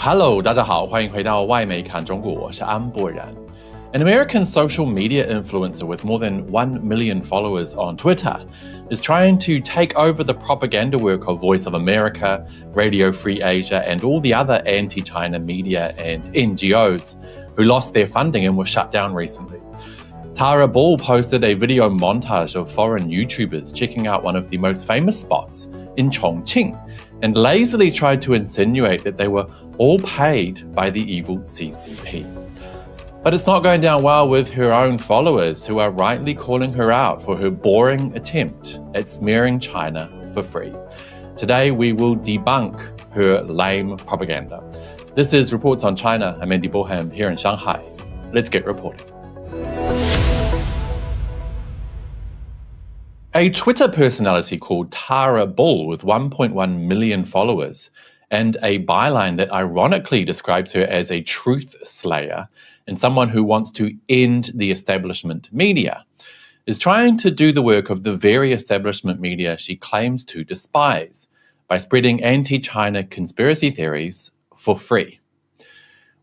Hello， 大家好，欢迎回到外媒看中国，我是安博然。An American social media influencer with more than 1 million followers on Twitter is trying to take over the propaganda work of Voice of America, Radio Free Asia, and all the other anti-China media and NGOs who lost their funding and were shut down recently. Tara Ball posted a video montage of foreign YouTubers checking out one of the most famous spots in Chongqing and lazily tried to insinuate that they were all paid by the evil CCP. But it's not going down well with her own followers, who are rightly calling her out for her boring attempt at smearing China for free. Today, we will debunk her lame propaganda. This is Reports on China. I'm Andy Boham here in Shanghai. Let's get reporting. A Twitter personality called Tara Ball with 1.1 million followers and a byline that ironically describes her as a truth slayer and someone who wants to end the establishment media, is trying to do the work of the very establishment media she claims to despise by spreading anti-China conspiracy theories for free.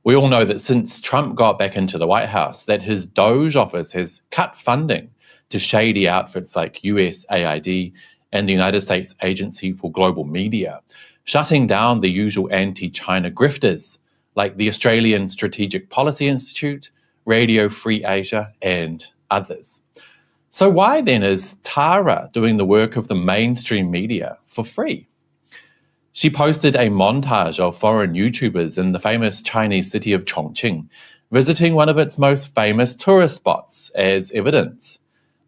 We all know that since Trump got back into the White House, that his Doge office has cut funding to shady outfits like USAID and the United States Agency for Global Media, shutting down the usual anti-China grifters like the Australian Strategic Policy Institute, Radio Free Asia, and others. So why then is Tara doing the work of the mainstream media for free? She posted a montage of foreign YouTubers in the famous Chinese city of Chongqing, visiting one of its most famous tourist spots as evidence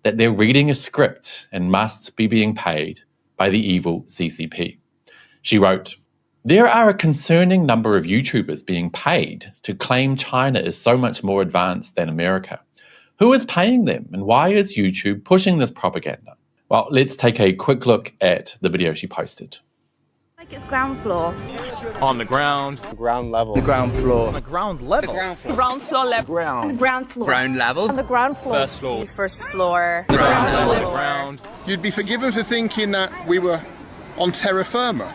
that they're reading a script and must be being paid by the evil CCP. She wrote, "There are a concerning number of YouTubers being paid to claim China is so much more advanced than America. Who is paying them, and why is YouTube pushing this propaganda?" Well, let's take a quick look at the video she posted. Like it's ground floor. On the ground. Ground level. The ground floor. On the ground level. The ground floor. Ground floor level. Ground. On the ground floor. Ground level. On the ground floor. First floor. The first floor. Ground floor. level. Ground. You'd be forgiven for thinking that we were on terra firma.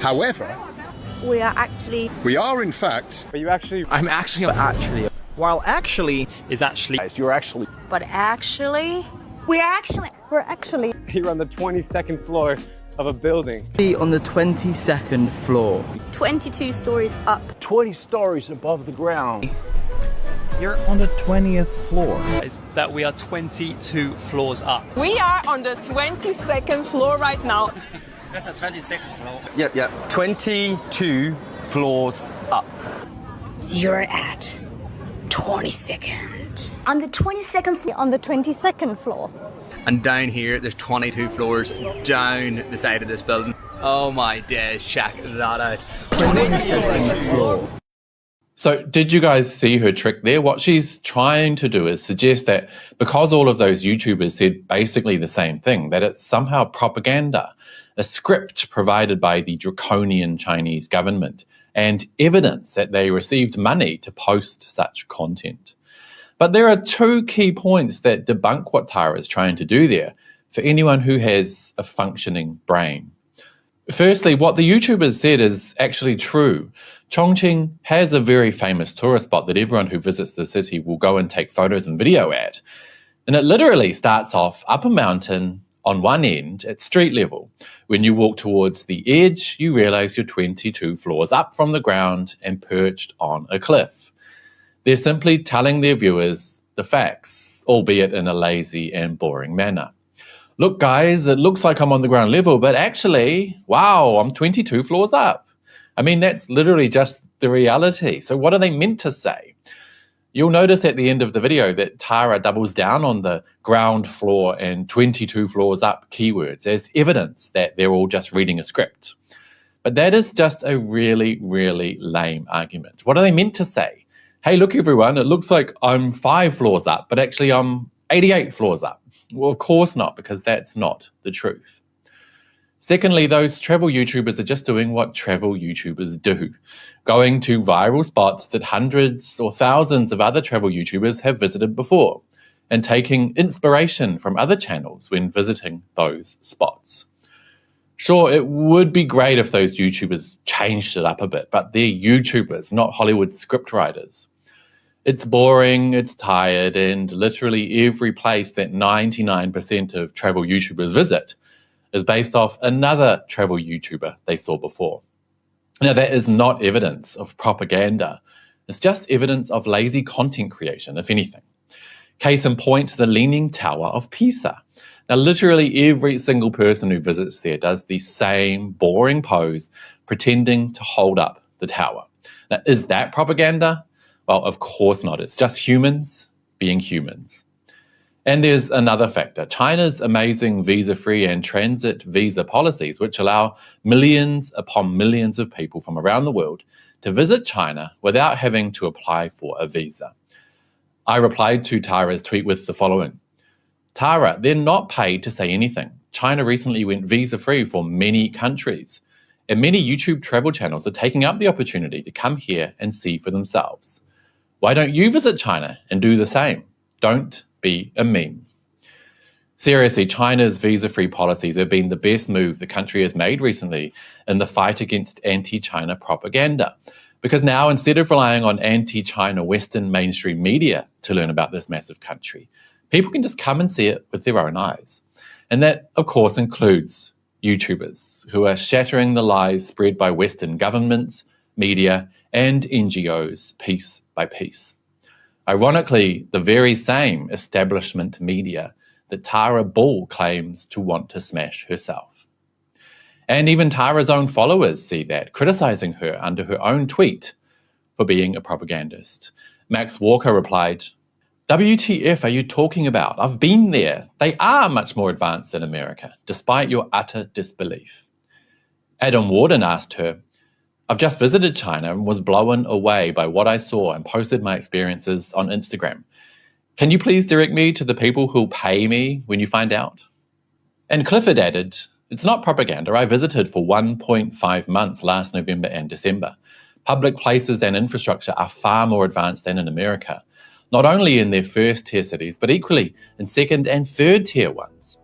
However, We are in fact, But you actually... I'm actually... While actually is actually. You're actually... But actually. We're actually. You're on the 22nd floor of a building. On the 22nd floor. 22 stories up. 20 stories above the ground. You're on the 20th floor. Is that we are 22 floors up. We are on the 22nd floor right now. Yep. 22 floors up. You're at 22nd. On the 22nd floor. On the 22nd floor. And down here, there's 22 floors down the side of this building. Oh my days, check that out. 22nd floor. So did you guys see her trick there? What she's trying to do is suggest that because all of those YouTubers said basically the same thing, that it's somehow propaganda, a script provided by the draconian Chinese government, and evidence that they received money to post such content. But there are two key points that debunk what Tara is trying to do there for anyone who has a functioning brain. Firstly, what the YouTubers said is actually true. Chongqing has a very famous tourist spot that everyone who visits the city will go and take photos and video at. And it literally starts off up a mountain on one end at street level. When you walk towards the edge, you realize you're 22 floors up from the ground and perched on a cliff. They're simply telling their viewers the facts, albeit in a lazy and boring manner. Look, guys, it looks like I'm on the ground level, but actually, wow, I'm 22 floors up. I mean, that's literally just the reality. So what are they meant to say? You'll notice at the end of the video that Tara doubles down on the ground floor and 22 floors up keywords as evidence that they're all just reading a script. But that is just a really, really lame argument. What are they meant to say? Hey, look, everyone, it looks like I'm 5 floors up, but actually I'm 88 floors up. Well, of course not, because that's not the truth. Secondly, those travel YouTubers are just doing what travel YouTubers do, going to viral spots that hundreds or thousands of other travel YouTubers have visited before, and taking inspiration from other channels when visiting those spots. Sure, it would be great if those YouTubers changed it up a bit, but they're YouTubers, not Hollywood scriptwriters. It's boring, it's tired, and literally every place that 99% of travel YouTubers visit is based off another travel YouTuber they saw before. Now, that is not evidence of propaganda. It's just evidence of lazy content creation, if anything. Case in point, the Leaning Tower of Pisa. Now, literally every single person who visits there does the same boring pose, pretending to hold up the tower. Now, is that propaganda? Well, of course not. It's just humans being humans. And there's another factor, China's amazing visa-free and transit visa policies, which allow millions upon millions of people from around the world to visit China without having to apply for a visa. I replied to Tara's tweet with the following. Tara, they're not paid to say anything. China recently went visa-free for many countries, and many YouTube travel channels are taking up the opportunity to come here and see for themselves. Why don't you visit China and do the same? Don't be a meme. Seriously, China's visa-free policies have been the best move the country has made recently in the fight against anti-China propaganda. Because now, instead of relying on anti-China Western mainstream media to learn about this massive country, people can just come and see it with their own eyes. And that, of course, includes YouTubers who are shattering the lies spread by Western governments, media, and NGOs piece by piece. Ironically, the very same establishment media that Tara Bull claims to want to smash herself. And even Tara's own followers see that, criticizing her under her own tweet for being a propagandist. Max Walker replied, WTF are you talking about? I've been there. They are much more advanced than America, despite your utter disbelief. Adam Warden asked her, I've just visited China and was blown away by what I saw and posted my experiences on Instagram. Can you please direct me to the people who'll pay me when you find out? And Clifford added, it's not propaganda. I visited for 1.5 months last November and December. Public places and infrastructure are far more advanced than in America, not only in their first-tier cities, but equally in second- and third-tier ones.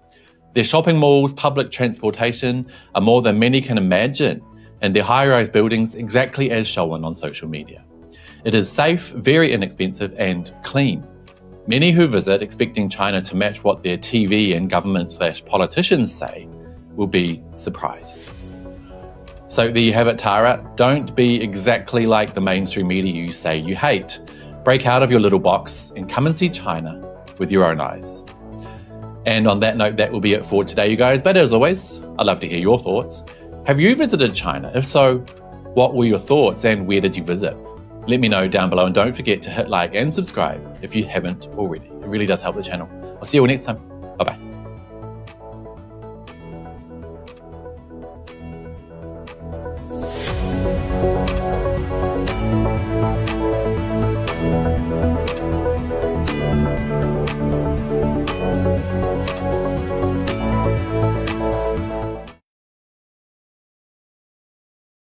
Their shopping malls, public transportation are more than many can imagine, and their high-rise buildings exactly as shown on social media. It is safe, very inexpensive, and clean. Many who visit expecting China to match what their TV and government/politicians say will be surprised. So there you have it, Tara. Don't be exactly like the mainstream media you say you hate. Break out of your little box and come and see China with your own eyes. And on that note, that will be it for today, you guys. But as always, I'd love to hear your thoughts. Have you visited China? If so, what were your thoughts and where did you visit? Let me know down below, and don't forget to hit like and subscribe if you haven't already. It really does help the channel. I'll see you all next time. Bye-bye.